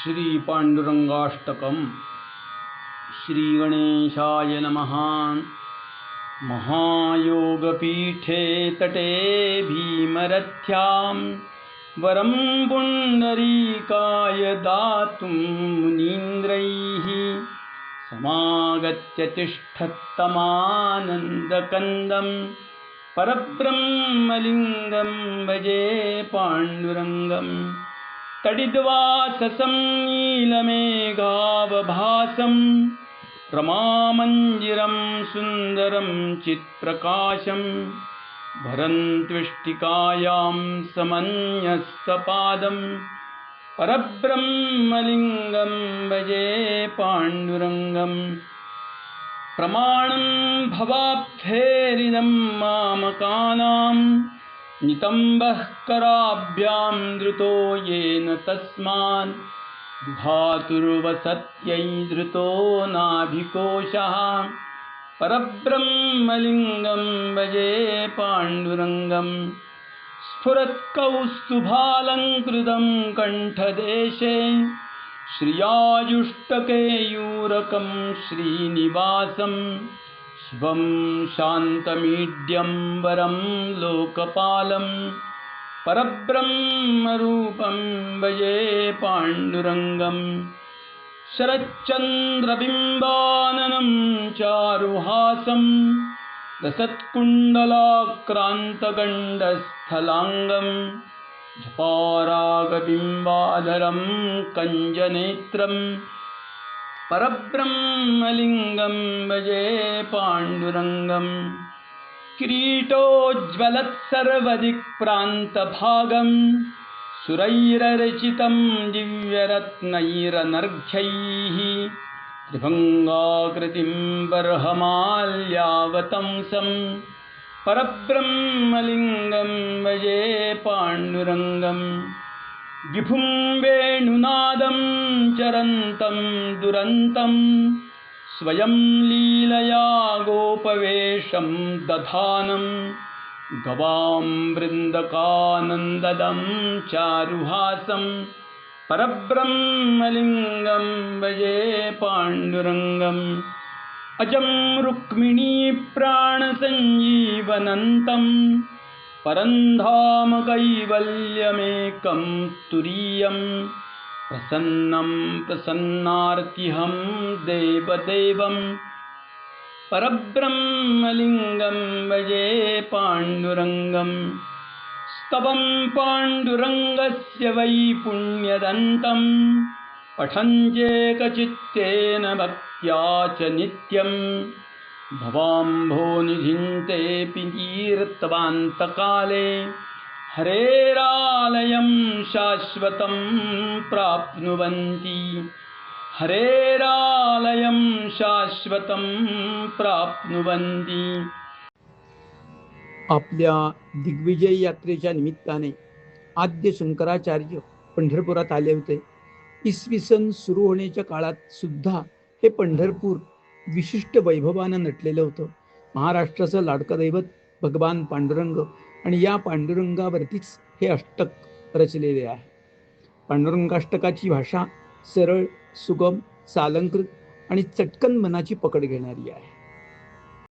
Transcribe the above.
श्री पांडुरंगाष्टकम्। श्री गणेशाय नमः। महायोगपीठे तटे भीमरथ्यां वरं पुण्डरीकाय दातुं मुनीन्द्रैः समागत्य तिष्ठत्तमानन्दकन्दं परब्रह्मलिङ्गं भजे पाण्डुरङ्गम्। तडिद्वाससं नीलमेघावभासं रमामञ्जिरं सुन्दरं चित्प्रकाशं भरन्त्विष्टिकायां समन्यस्तपादं परब्रह्मलिङ्गं भजे पाण्डुरङ्गम्। प्रमाणं भवाब्धेरिदं मामकानां नितम्बः कराभ्यां धृतो येन तस्मान् धातुर्वसत्यै धृतो नाभिकोशः परब्रह्मलिङ्गं भजे पाण्डुरङ्गम्। स्फुरत्कौस्तुभालङ्कृतं कण्ठदेशे श्रियाजुष्टकेयूरकं श्रीनिवासं शिवं शान्तमीड्यं वरं लोकपालं परब्रह्मरूपं भजे पाण्डुरङ्गम्। शरच्चन्द्रबिम्बाननं चारुहासं लसत्कुण्डलाक्रान्तगण्डस्थलाङ्गं जपारागबिम्बाधरं कञ्जनेत्रं परब्रह्मलिङ्गं भजे पाण्डुरङ्गम्। किरीटोज्ज्वलत्सर्वदिक्प्रान्तभागं सुरैररचितं दिव्यरत्नैरनर्घ्यैः त्रिभङ्गाकृतिं बर्हमाल्यावतंसं परब्रह्मलिङ्गं भजे पाण्डुरङ्गम्। विभुं वेणुनादं चरन्तं दुरन्तं स्वयं लीलया गोपवेशं दधानं गवां वृन्दकानन्ददं चारुहासं परब्रह्मलिङ्गं भजे पाण्डुरङ्गम्। अजं रुक्मिणीप्राणसञ्जीवनन्तं परन्धाम कैवल्यमेकं तुरीयं प्रसन्नं प्रसन्नार्तिहं देवदेवं परब्रह्मलिङ्गं भजे पाण्डुरङ्गम्। स्तवं पाण्डुरङ्गस्य वै पुण्यदन्तं पठन्त्येकचित्तेन भक्त्या च नित्यं भवाम्भोनिधिं तेऽपि तीर्थवान्तकाले हरेरालयं शाश्वतं प्राप्नुवन्ति। हरेरालयं शाश्वतं प्राप्नुवन्ति। आपल्या दिग्विजय यात्रेच्या निमित्ताने आद्य शंकराचार्य पंढरपुरात आले होते. इसवी सन सुरू होण्याच्या काळात सुद्धा हे पंढरपूर विशिष्ट वैभवानं नटलेलं होतं. महाराष्ट्राचं लाडकं दैवत भगवान पांडुरंग आणि या पांडुरंगावरतीच हे अष्टक रचलेले आहे. पांडुरंगाष्टकाची भाषा सरळ, सुगम, सालंकृत आणि चटकन मनाची पकड घेणारी आहे.